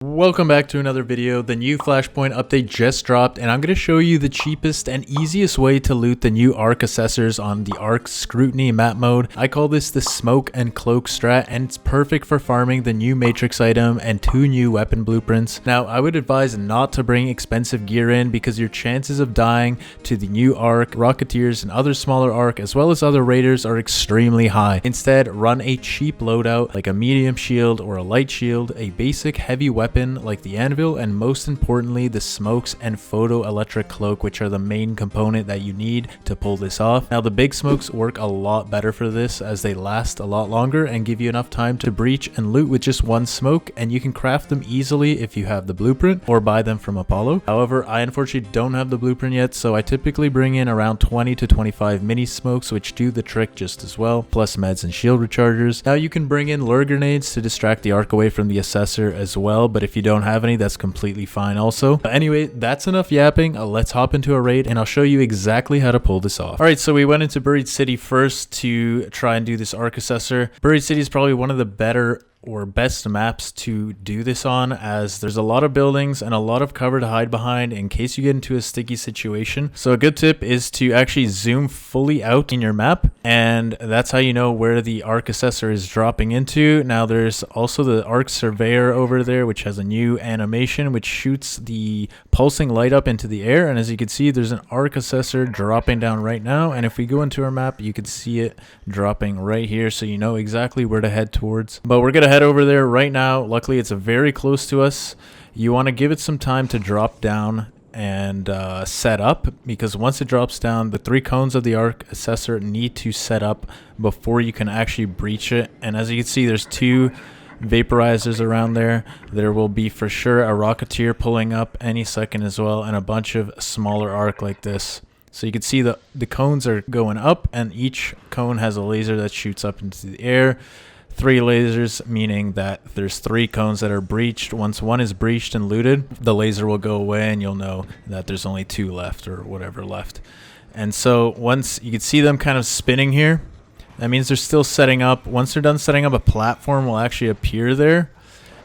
Welcome back to another video. The new Flashpoint update just dropped, and I'm going to show you the cheapest and easiest way to loot the new Arc Assessors on the Arc Scrutiny map mode. I call this the Smoke and Cloak strat, and it's perfect for farming the new Matrix item and 2 new weapon blueprints. Now, I would advise not to bring expensive gear in because your chances of dying to the new Arc, Rocketeers, and other smaller Arc, as well as other raiders, are extremely high. Instead, run a cheap loadout like a medium shield or a light shield, a basic heavy weapon like the anvil, and most importantly the smokes and photoelectric cloak, which are the main component that you need to pull this off. Now the big smokes work a lot better for this as they last a lot longer and give you enough time to breach and loot with just one smoke, and you can craft them easily if you have the blueprint or buy them from Apollo. However, I unfortunately don't have the blueprint yet, so I typically bring in around 20 to 25 mini smokes, which do the trick just as well, plus meds and shield rechargers. Now you can bring in lure grenades to distract the arc away from the assessor as well, but if you don't have any, that's completely fine also. But anyway, that's enough yapping. Let's hop into a raid and I'll show you exactly how to pull this off. Alright, so we went into Buried City first to try and do this Arc Assessor. Buried City is probably one of the better or best maps to do this on, as there's a lot of buildings and a lot of cover to hide behind in case you get into a sticky situation. So a good tip is to actually zoom fully out in your map, and that's how you know where the Arc Assessor is dropping into. Now there's also the Arc Surveyor over there, which has a new animation which shoots the pulsing light up into the air, and as you can see there's an Arc Assessor dropping down right now, and if we go into our map you can see it dropping right here, so you know exactly where to head towards. But we're gonna head over there right now. Luckily it's very close to us. You want to give it some time to drop down and set up, because once it drops down, the 3 cones of the Arc Assessor need to set up before you can actually breach it. And as you can see, there's 2 Vaporizers around there. There will be for sure a Rocketeer pulling up any second as well, and a bunch of smaller Arc like this. So you can see the cones are going up, and each cone has a laser that shoots up into the air. 3 lasers, meaning that there's 3 cones that are breached. Once one is breached and looted, the laser will go away and you'll know that there's only 2 left or whatever left. And so once you can see them kind of spinning here, that means they're still setting up. Once they're done setting up, a platform will actually appear there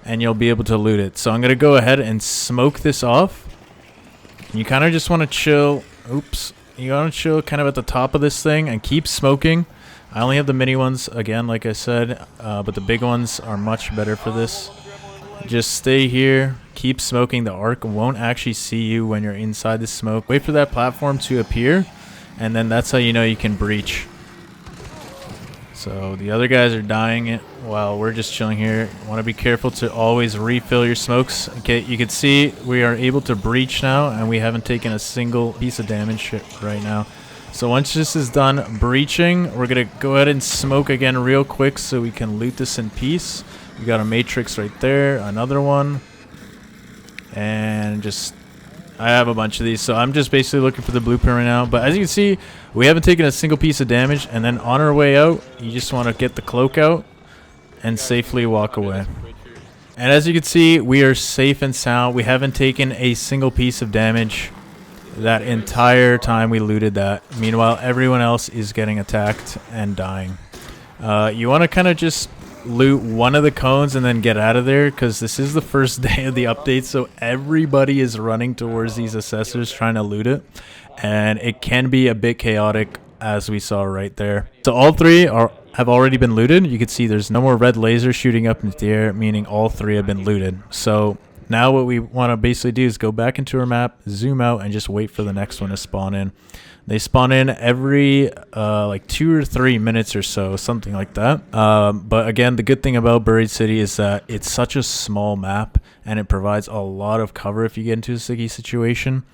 and you'll be able to loot it. So I'm going to go ahead and smoke this off. You kind of just want to chill. Oops. You want to chill kind of at the top of this thing and keep smoking. I only have the mini ones, again, like I said, but the big ones are much better for this. Just stay here, keep smoking. The Arc won't actually see you when you're inside the smoke. Wait for that platform to appear, and then that's how you know you can breach. So the other guys are dying while we're just chilling here. You want to be careful to always refill your smokes. Okay, you can see we are able to breach now, and we haven't taken a single piece of damage right now. So once this is done breaching, we're going to go ahead and smoke again real quick so we can loot this in peace. We got a Matrix right there, another one. And just, I have a bunch of these, so I'm just basically looking for the blueprint right now. But as you can see, we haven't taken a single piece of damage. And then on our way out, you just want to get the cloak out and safely walk away. And as you can see, we are safe and sound. We haven't taken a single piece of damage that entire time we looted that. Meanwhile, everyone else is getting attacked and dying. You want to kind of just loot one of the cones and then get out of there, because this is the first day of the update, so everybody is running towards these assessors trying to loot it, and it can be a bit chaotic, as we saw right there. So all 3 have already been looted. You can see there's no more red laser shooting up into the air, meaning all 3 have been looted. So now what we want to basically do is go back into our map, zoom out, and just wait for the next one to spawn in. They spawn in every like 2 or 3 minutes or so, something like that. But again, the good thing about Buried City is that it's such a small map and it provides a lot of cover if you get into a sticky situation.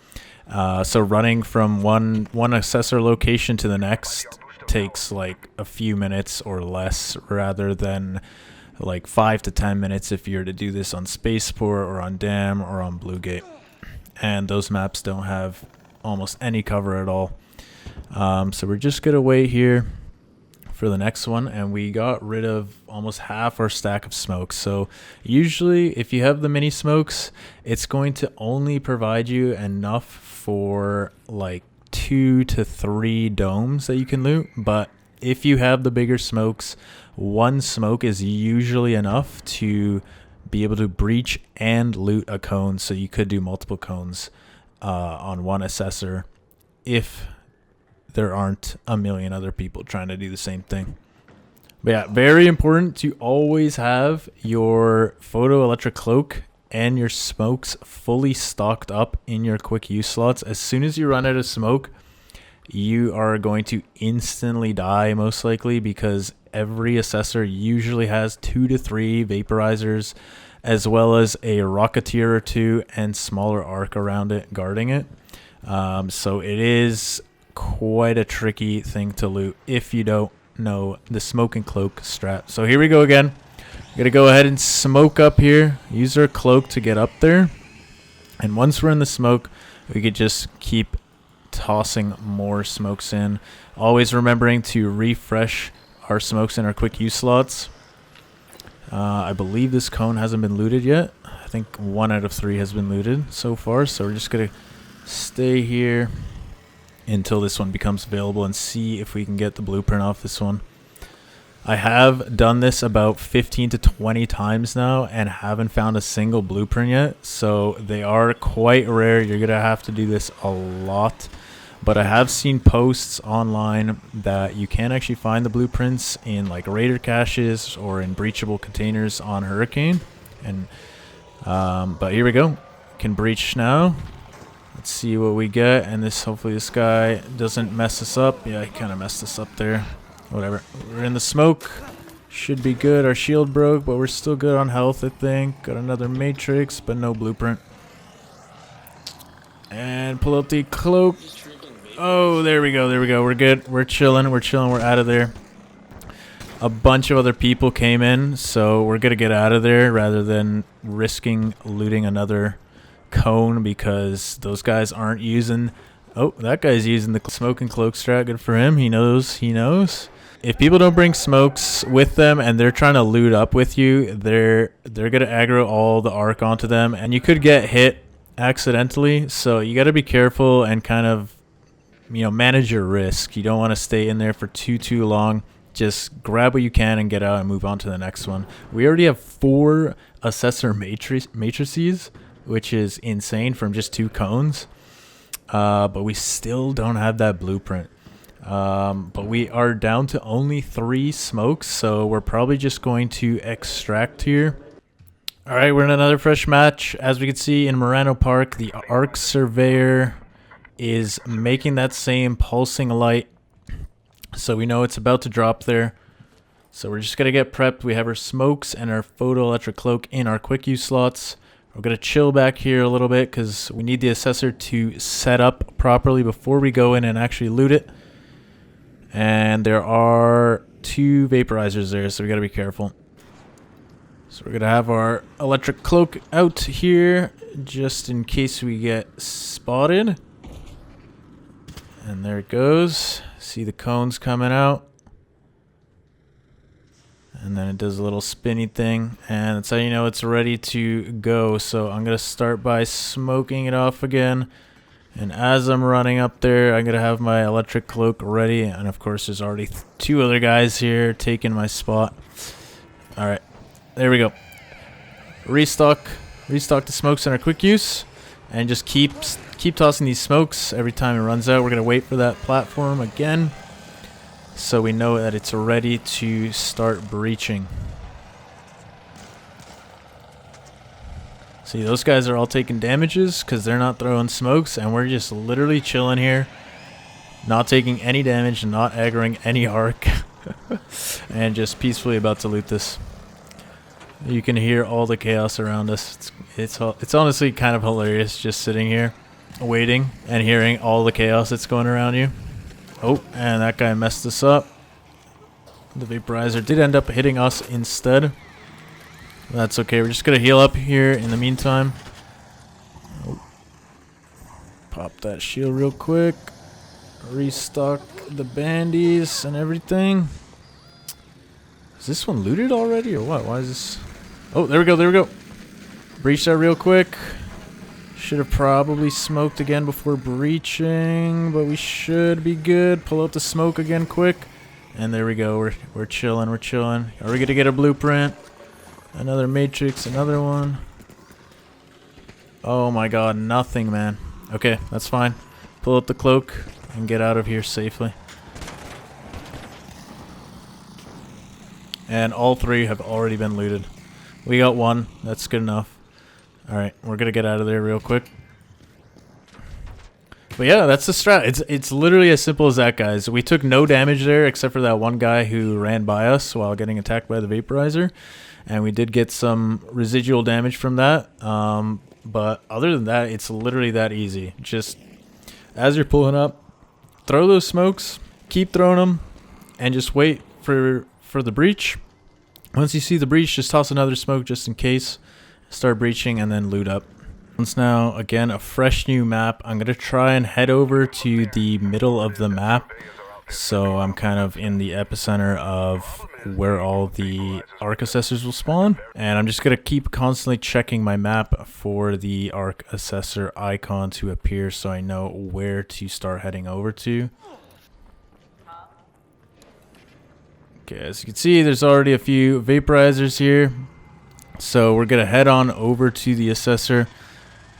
So running from one assessor location to the next takes like a few minutes or less, rather than like 5 to 10 minutes if you're to do this on Spaceport or on Dam or on Blue Gate. And those maps don't have almost any cover at all. So we're just gonna wait here for the next one, and we got rid of almost half our stack of smokes. So usually if you have the mini smokes, it's going to only provide you enough for like 2 to 3 domes that you can loot, but if you have the bigger smokes, 1 smoke is usually enough to be able to breach and loot a cone, so you could do multiple cones on one assessor if there aren't a million other people trying to do the same thing. But yeah, very important to always have your photoelectric cloak and your smokes fully stocked up in your quick use slots. As soon as you run out of smoke, you are going to instantly die, most likely, because every assessor usually has 2 to 3 vaporizers, as well as a rocketeer or 2 and smaller arc around it guarding it. So it is quite a tricky thing to loot if you don't know the smoke and cloak strat. So here we go again. We're gonna go ahead and smoke up here, use our cloak to get up there, and once we're in the smoke, we could just keep tossing more smokes in, always remembering to refresh our smokes in our quick use slots. I believe this cone hasn't been looted yet. I think 1 out of 3 has been looted so far, so we're just gonna stay here until this one becomes available and see if we can get the blueprint off this one. I have done this about 15 to 20 times now and haven't found a single blueprint yet, so they are quite rare. You're gonna have to do this a lot, but I have seen posts online that you can actually find the blueprints in like raider caches or in breachable containers on Hurricane. And but here we go, can breach now. Let's see what we get, and hopefully this guy doesn't mess us up. Yeah, he kind of messed us up there. Whatever. We're in the smoke. Should be good. Our shield broke, but we're still good on health, I think. Got another matrix, but no blueprint. And pull out the cloak. Oh, there we go. There we go. We're good. We're chilling. We're chilling. We're out of there. A bunch of other people came in, so we're going to get out of there rather than risking looting another cone because those guys aren't using... Oh, that guy's using the smoke and cloak strat. Good for him. He knows. He knows. If people don't bring smokes with them and they're trying to loot up with you, they're gonna aggro all the arc onto them, and you could get hit accidentally. So you got to be careful and kind of, you know, manage your risk. You don't want to stay in there for too long. Just grab what you can and get out and move on to the next one. We already have 4 assessor matrices, which is insane from just 2 cones. But we still don't have that blueprint. But we are down to only 3 smokes, so we're probably just going to extract here. Alright, we're in another fresh match. As we can see in Morano Park, the Arc Surveyor is making that same pulsing light. So we know it's about to drop there. So we're just going to get prepped. We have our smokes and our photoelectric cloak in our quick use slots. We're going to chill back here a little bit because we need the assessor to set up properly before we go in and actually loot it. And there are 2 vaporizers there, so we got to be careful. So we're going to have our electric cloak out here just in case we get spotted. And there it goes. See the cones coming out. And then it does a little spinny thing, and that's how you know it's ready to go. So I'm going to start by smoking it off again. And as I'm running up there, I'm going to have my electric cloak ready. And of course, there's already 2 other guys here taking my spot. Alright, there we go. Restock the smokes in our quick use. And just keep tossing these smokes every time it runs out. We're going to wait for that platform again, so we know that it's ready to start breaching. See, those guys are all taking damages because they're not throwing smokes, and we're just literally chilling here, not taking any damage, not aggroing any arc, and just peacefully about to loot this. You can hear all the chaos around us. It's honestly kind of hilarious just sitting here, waiting and hearing all the chaos that's going around you. Oh, and that guy messed us up. The vaporizer did end up hitting us instead. That's okay. We're just going to heal up here in the meantime. Oh. Pop that shield real quick. Restock the bandies and everything. Is this one looted already or what? Why is this? Oh, there we go. There we go. Breach that real quick. Should have probably smoked again before breaching, but we should be good. Pull out the smoke again quick. And there we go. We're chilling. We're chilling. Are we going to get a blueprint? Another matrix, another one. Oh my god, nothing, man. Okay, that's fine. Pull up the cloak and get out of here safely. And all three have already been looted. We got one. That's good enough. Alright, we're gonna get out of there real quick. But yeah, that's the strat. It's literally as simple as that, guys. We took no damage there except for that one guy who ran by us while getting attacked by the Vaporizer. And we did get some residual damage from that. But other than that, it's literally that easy. Just as you're pulling up, throw those smokes, keep throwing them, and just wait for the breach. Once you see the breach, just toss another smoke just in case. Start breaching and then loot up. Once now, again, a fresh new map. I'm going to try and head over to the middle of the map. So I'm kind of in the epicenter of where all the Arc Assessors will spawn. And I'm just going to keep constantly checking my map for the Arc Assessor icon to appear so I know where to start heading over to. Okay, as you can see, there's already a few Vaporizers here. So we're going to head on over to the Assessor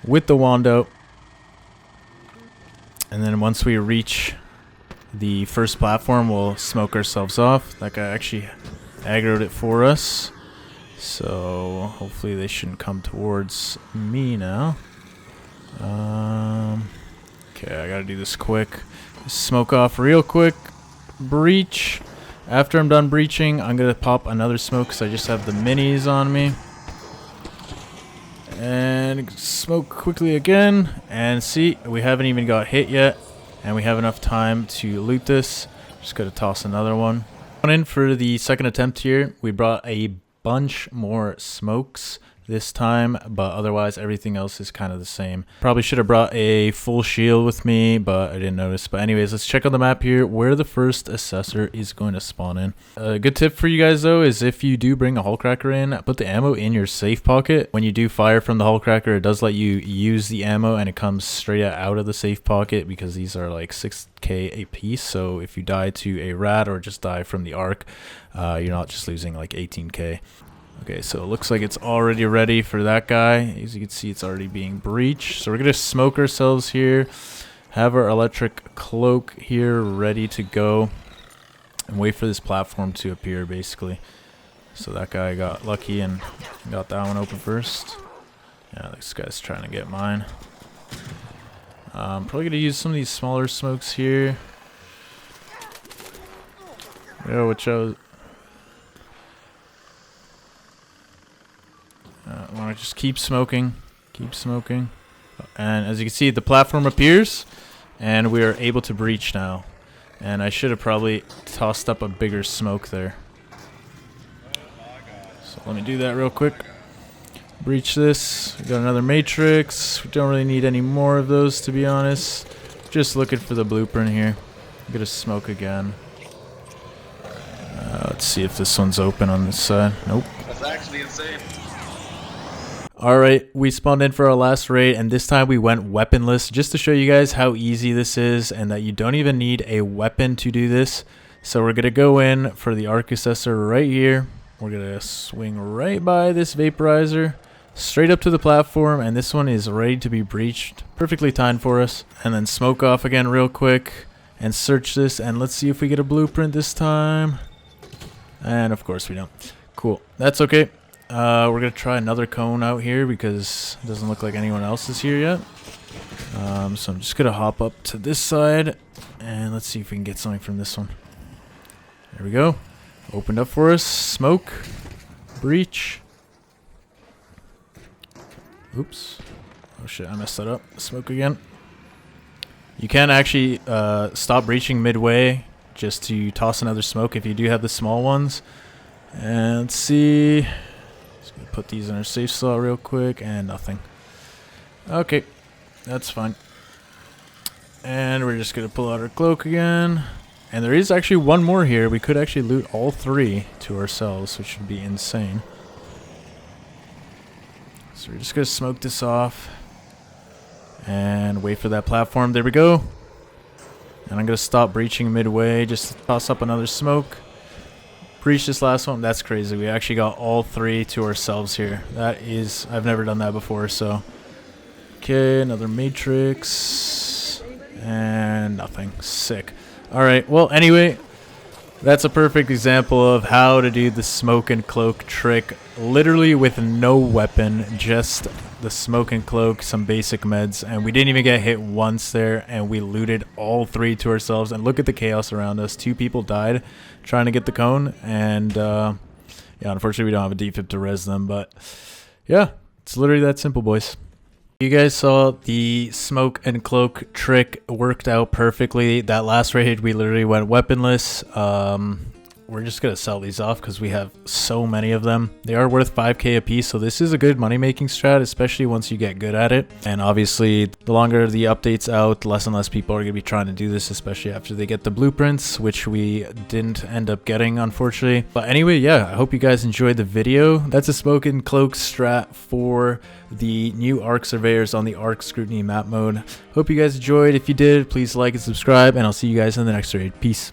with the wand out. And then once we reach the first platform, we'll smoke ourselves off. That guy actually aggroed it for us. So hopefully they shouldn't come towards me now. Okay, I gotta do this quick. Smoke off real quick. Breach. After I'm done breaching, I'm gonna pop another smoke because I just have the minis on me. And smoke quickly again. And see, we haven't even got hit yet. And we have enough time to loot this. Just gotta toss another one. In for the second attempt here, we brought a bunch more smokes this time, but otherwise everything else is kind of the same. Probably should have brought a full shield with me, but I didn't notice. But anyways, let's check on the map here where the first assessor is going to spawn in. A good tip for you guys though is if you do bring a hull cracker in, put the ammo in your safe pocket. When you do fire from the hull cracker, it does let you use the ammo and it comes straight out of the safe pocket because these are like 6k a piece. So if you die to a rat or just die from the arc, you're not just losing like 18k. Okay, so it looks like it's already ready for that guy. As you can see, it's already being breached. So we're going to smoke ourselves here. Have our electric cloak here ready to go. And wait for this platform to appear, basically. So that guy got lucky and got that one open first. Yeah, this guy's trying to get mine. I'm probably going to use some of these smaller smokes here. Yeah, which I was... I want to just keep smoking, and as you can see, the platform appears, and we are able to breach now. And I should have probably tossed up a bigger smoke there. So let me do that real quick. Breach this. We got another matrix. We don't really need any more of those, to be honest. Just looking for the blueprint here. I'm gonna smoke again. Let's see if this one's open on this side. Nope. That's actually insane. Alright, we spawned in for our last raid, and this time we went weaponless just to show you guys how easy this is and that you don't even need a weapon to do this. So we're going to go in for the Arc Assessor right here. We're going to swing right by this Vaporizer, straight up to the platform, and this one is ready to be breached. Perfectly timed for us. And then smoke off again real quick and search this, and let's see if we get a blueprint this time. And of course we don't. Cool. That's okay. We're going to try another cone out here because it doesn't look like anyone else is here yet. So I'm just going to hop up to this side and let's see if we can get something from this one. There we go. Opened up for us. Smoke. Breach. Oops. Oh shit, I messed that up. Smoke again. You can actually stop breaching midway just to toss another smoke if you do have the small ones. And let's see... Put these in our safe slot real quick, and nothing. Okay, that's fine. And we're just gonna pull out our cloak again. And there is actually one more here. We could actually loot all three to ourselves, which would be insane. So we're just gonna smoke this off and wait for that platform. There we go. And I'm gonna stop breaching midway just to toss up another smoke. Breach this last one. That's crazy. We actually got all 3 to ourselves here. That is, I've never done that before, so. Okay, another matrix. And nothing. Sick. Alright, well, anyway, that's a perfect example of how to do the smoke and cloak trick. Literally with no weapon, just the smoke and cloak, some basic meds, and we didn't even get hit once there, and we looted all 3 to ourselves. And look at the chaos around us. 2 people died trying to get the cone, and yeah, unfortunately we don't have a defib to res them, but yeah, it's literally that simple, boys. You guys saw the smoke and cloak trick worked out perfectly. That last raid we literally went weaponless. We're just gonna sell these off because we have so many of them. They are worth 5k a piece, so this is a good money making strat, especially once you get good at it. And obviously the longer the updates out, less and less people are gonna be trying to do this, especially after they get the blueprints, which we didn't end up getting, unfortunately. But anyway, yeah, I hope you guys enjoyed the video. That's a smoke and cloak strat for the new Arc Surveyors on the Arc Scrutiny map mode. Hope you guys enjoyed. If you did, please like and subscribe, and I'll see you guys in the next raid. Peace.